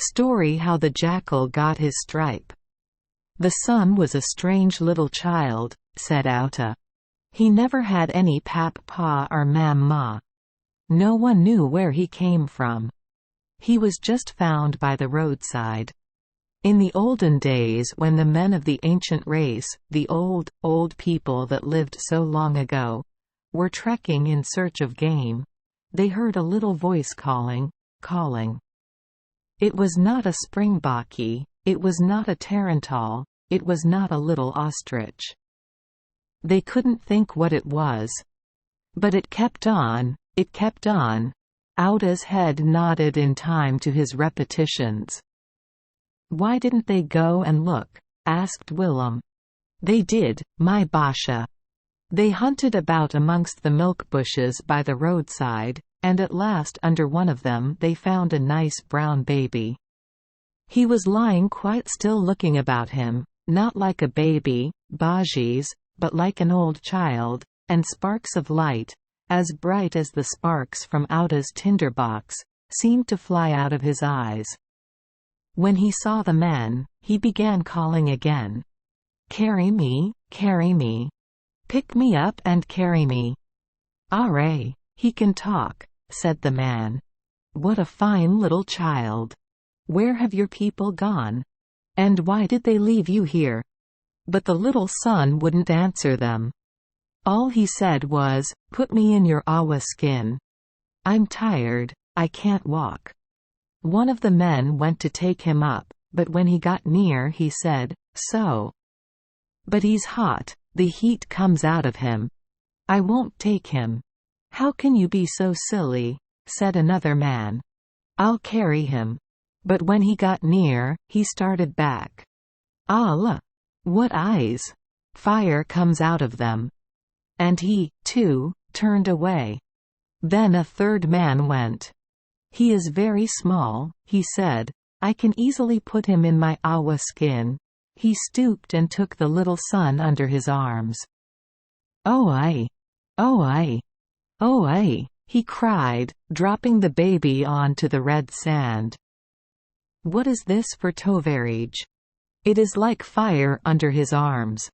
Story how the jackal got his stripe. The son was a strange little child, said Outa. He never had any pap pa or mam ma. No one knew where he came from. He was just found by the roadside. In the olden days when the men of the ancient race, the old people that lived so long ago, were trekking in search of game, they heard a little voice calling. It was not a springbok, it was not a tarantal, it was not a little ostrich. They couldn't think what it was. But it kept on, it kept on. Outa's head nodded in time to his repetitions. Why didn't they go and look? Asked Willem. They did, my basha. They hunted about amongst the milk bushes by the roadside, and at last under one of them they found a nice brown baby. He was lying quite still looking about him, not like a baby, Bajis, but like an old child, and sparks of light, as bright as the sparks from Outa's tinderbox, seemed to fly out of his eyes. When he saw the man, he began calling again. Carry me, pick me up and carry me. Are, he can talk, said the man. What a fine little child. Where have your people gone? And why did they leave you here? But the little son wouldn't answer them. All he said was, put me in your awa skin. I'm tired, I can't walk. One of the men went to take him up, but when he got near he said, so. But he's hot, the heat comes out of him. I won't take him. How can you be so silly? Said another man. I'll carry him. But when he got near, he started back. Allah! What eyes! Fire comes out of them. And he, too, turned away. Then a third man went. He is very small, he said. I can easily put him in my awa skin. He stooped and took the little son under his arms. Oh I! Oh I! Oh I! He cried, dropping the baby onto the red sand. What is this for Toverij? It is like fire under his arms.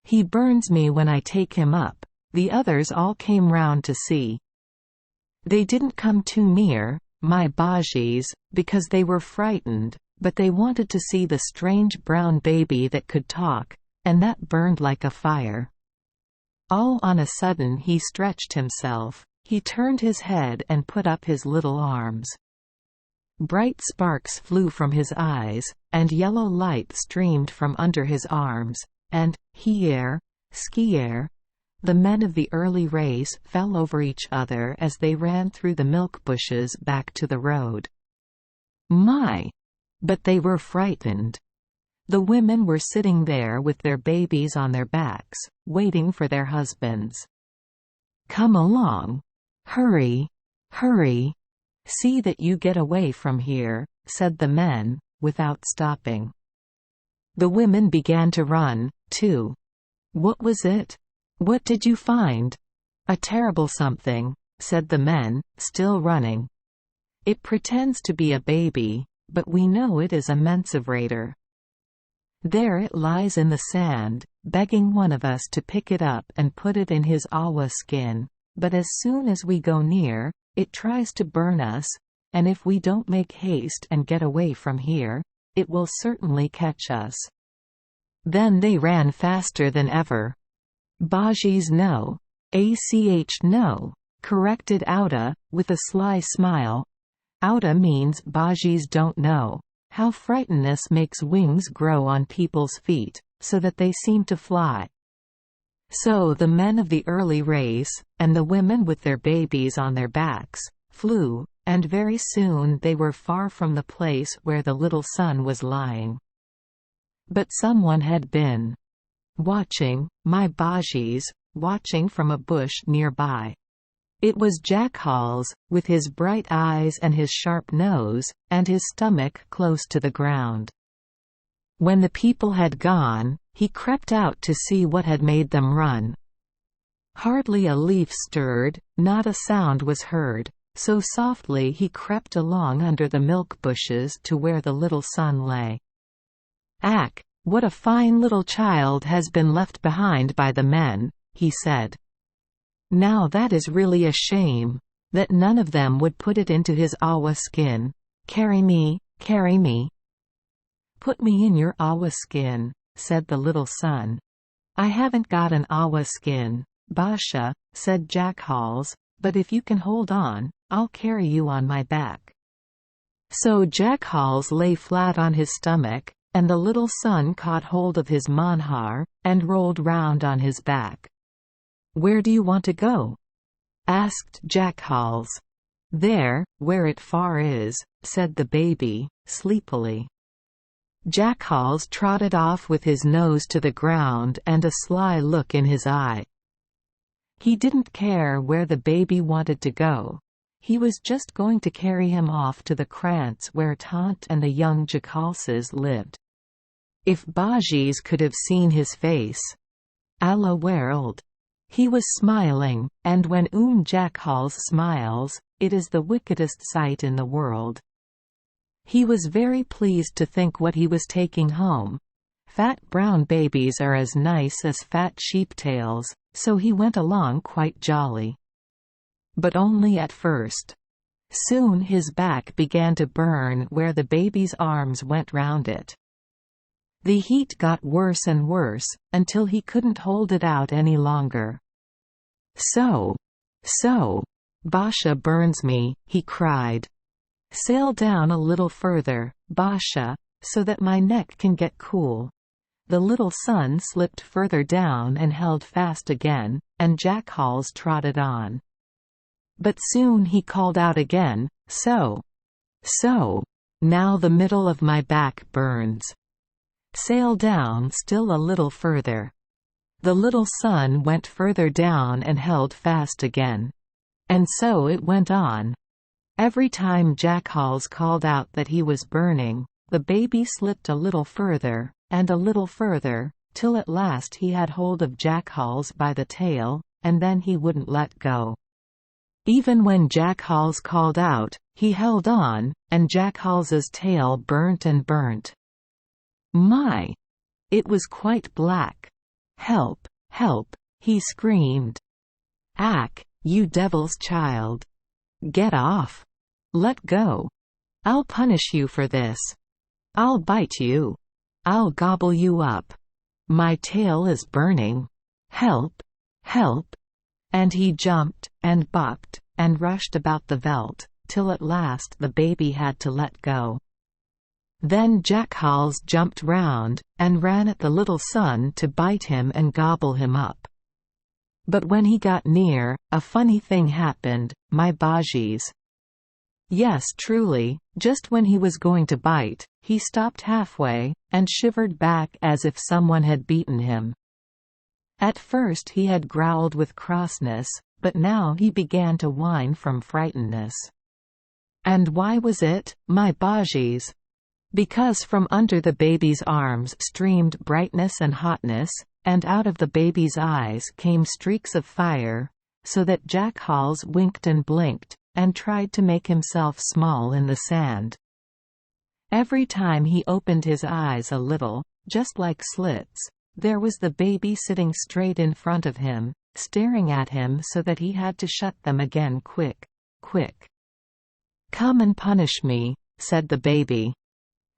He burns me when I take him up. The others all came round to see. They didn't come too near, my Bajis, because they were frightened, but they wanted to see the strange brown baby that could talk, and that burned like a fire. All on a sudden he stretched himself, he turned his head and put up his little arms. Bright sparks flew from his eyes, and yellow light streamed from under his arms, and, skier, the men of the early race fell over each other as they ran through the milk bushes back to the road. My! But they were frightened. The women were sitting there with their babies on their backs, waiting for their husbands. Come along. Hurry! Hurry! See that you get away from here, said the men, without stopping. The women began to run, too. What was it? What did you find? A terrible something, said the men, still running. It pretends to be a baby, but we know it is a mensevrator. There it lies in the sand, begging one of us to pick it up and put it in his awa skin, but as soon as we go near, it tries to burn us, and if we don't make haste and get away from here, it will certainly catch us. Then they ran faster than ever. Bajis no. No, corrected Outa, with a sly smile. Outa means Bajis don't know. How frightenness makes wings grow on people's feet, so that they seem to fly. So the men of the early race, and the women with their babies on their backs, flew, and very soon they were far from the place where the little son was lying. But someone had been watching, my Bajis, watching from a bush nearby. It was Jackal, with his bright eyes and his sharp nose, and his stomach close to the ground. When the people had gone, he crept out to see what had made them run. Hardly a leaf stirred, not a sound was heard, so softly he crept along under the milk bushes to where the little son lay. "Ack, what a fine little child has been left behind by the men," he said. "Now that is really a shame, that none of them would put it into his awa skin. Carry me, carry me." "Put me in your awa skin," said the little son. "I haven't got an awa skin, Basha," said Jackals, "but if you can hold on, I'll carry you on my back." So Jackals lay flat on his stomach, and the little son caught hold of his manhar, and rolled round on his back. "Where do you want to go?" asked Jackals. "There, where it far is," said the baby, sleepily. Jackals trotted off with his nose to the ground and a sly look in his eye. He didn't care where the baby wanted to go. He was just going to carry him off to the krantz where Tant and the young Jackalses lived. If Bajis could have seen his face! Alla world! He was smiling, and when Jackals smiles, it is the wickedest sight in the world. He was very pleased to think what he was taking home. Fat brown babies are as nice as fat sheeptails, so he went along quite jolly. But only at first. Soon his back began to burn where the baby's arms went round it. The heat got worse and worse, until he couldn't hold it out any longer. So, Basha burns me," he cried. "Sail down a little further, Basha, so that my neck can get cool." The little son slipped further down and held fast again, and Jackals trotted on. But soon he called out again, So, now the middle of my back burns. Sail down still a little further." The little son went further down and held fast again. And so it went on. Every time Jackals called out that he was burning, the baby slipped a little further, and a little further, till at last he had hold of Jackals by the tail, and then he wouldn't let go. Even when Jackals called out, he held on, and Jackals's tail burnt and burnt. My! It was quite black. "Help! Help!" he screamed. "Ack, you devil's child! Get off! Let go! I'll punish you for this. I'll bite you. I'll gobble you up. My tail is burning. Help! Help!" And he jumped, and bopped, and rushed about the veldt, till at last the baby had to let go. Then Jackals jumped round, and ran at the little son to bite him and gobble him up. But when he got near, a funny thing happened, my Bajis. Yes, truly, just when he was going to bite, he stopped halfway, and shivered back as if someone had beaten him. At first he had growled with crossness, but now he began to whine from frightenedness. And why was it, my Bajis? Because from under the baby's arms streamed brightness and hotness, and out of the baby's eyes came streaks of fire, so that Jackals winked and blinked, and tried to make himself small in the sand. Every time he opened his eyes a little, just like slits, there was the baby sitting straight in front of him, staring at him so that he had to shut them again quick. "Come and punish me," said the baby.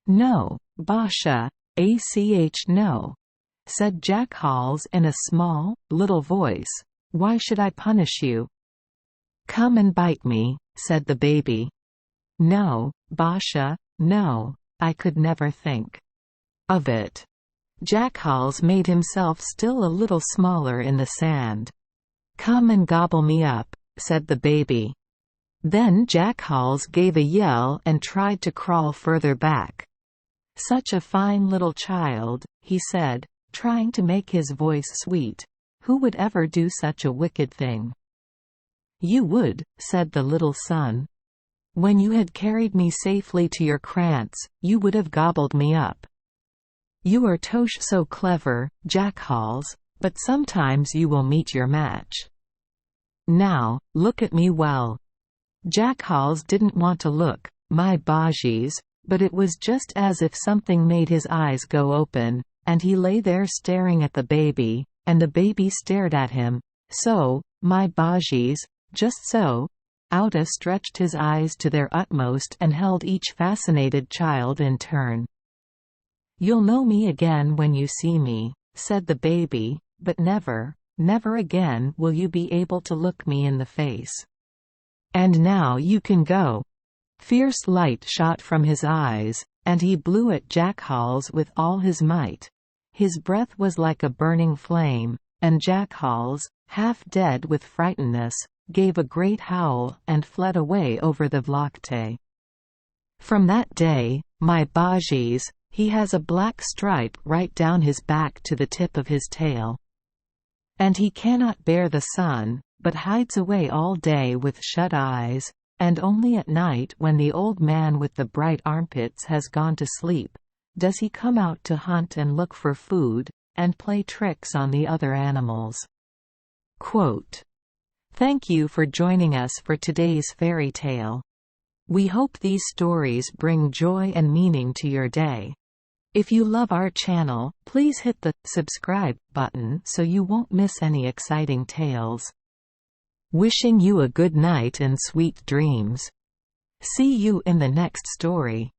"No, Basha, no," said Jackals in a small, little voice. "Why should I punish you?" "Come and bite me," said the baby. "No, Basha, no, I could never think of it." Jackals made himself still a little smaller in the sand. "Come and gobble me up," said the baby. Then Jackals gave a yell and tried to crawl further back. "Such a fine little child," he said, trying to make his voice sweet. "Who would ever do such a wicked thing?" "You would," said the little son. "When you had carried me safely to your krantz, you would have gobbled me up. You are tosh so clever, Jackals, but sometimes you will meet your match. Now, look at me well. Jackals didn't want to look, my bogies, but it was just as if something made his eyes go open, and he lay there staring at the baby, and the baby stared at him. So, my bogies, just so. Outa stretched his eyes to their utmost and held each fascinated child in turn. "You'll know me again when you see me," said the baby, "but never, never again will you be able to look me in the face. And now you can go." Fierce light shot from his eyes, and he blew at Jackals with all his might. His breath was like a burning flame, and Jackals, half dead with frightenness, gave a great howl and fled away over the Vlakte. From that day, my bogies, he has a black stripe right down his back to the tip of his tail. And he cannot bear the sun, but hides away all day with shut eyes, and only at night when the old man with the bright armpits has gone to sleep, does he come out to hunt and look for food, and play tricks on the other animals. Quote, "Thank you for joining us for today's fairy tale. We hope these stories bring joy and meaning to your day. If you love our channel, please hit the subscribe button so you won't miss any exciting tales. Wishing you a good night and sweet dreams. See you in the next story."